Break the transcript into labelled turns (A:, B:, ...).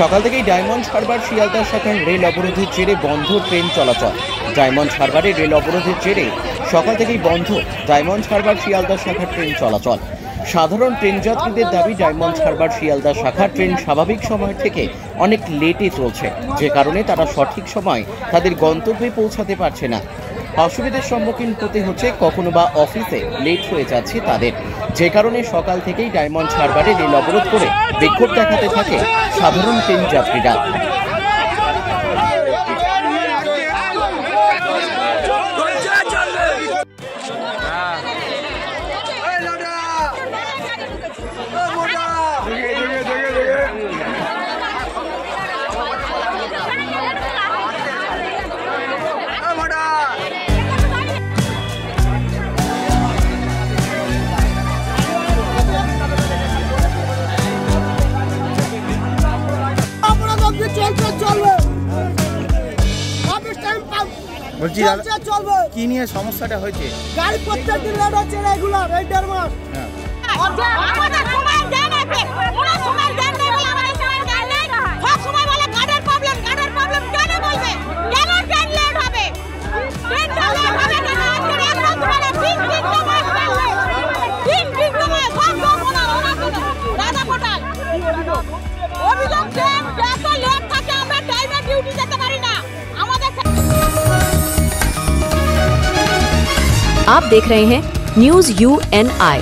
A: সকাল থেকেই ডায়মন্ড হারবার শিয়ালদা শাখার রেল অবরোধের জেরে বন্ধ ট্রেন চলাচল। ডায়মন্ড হারবারে রেল অবরোধের জেরে সকাল থেকেই বন্ধ ডায়মন্ড হারবার শিয়ালদা শাখার ট্রেন চলাচল। সাধারণ ট্রেন যাত্রীদের দাবি, ডায়মন্ড হারবার শিয়ালদা শাখার ট্রেন স্বাভাবিক সময় থেকে অনেক লেটে চলছে, যে কারণে তারা সঠিক সময় তাদের গন্তব্যে পৌঁছাতে পারছে না। অসুবিধার সম্মুখীন হতে হচ্ছে, কখনো বা অফিসে লেট হয়ে যাচ্ছে তাদের, যে কারণে সকাল থেকেই ডায়মন্ড হারবারে রেল অবরোধ করে বিক্ষোভ দেখাতে থাকে সাধারণ ট্রেন যাত্রীরা।
B: বলছি চলবে কি নিয়ে সমস্যাটা হয়েছে?
C: গাড়ি প্রত্যেকদিন লেট হচ্ছে রেগুলার এই দেড় মাস। আমাদের সময় দেন আছে, ওরা সময় দেন না বলে আমাদের সময় দেন নাই। সব সময় বলে গাড়ির প্রবলেম কেন বলবে? কেন ট্রেন লেট হবে? ট্রেনটা লেট হবে কেন? আজকে একদম ধরে তিন মাস চলবে। তিন মাস সব ওরা রাজা কোটাল অভিযোগ ট্রেন এত লেট থাকে, আমরা টাইমে ডিউটি যেতে পারি না।
D: आप देख रहे हैं न्यूज़ UNI।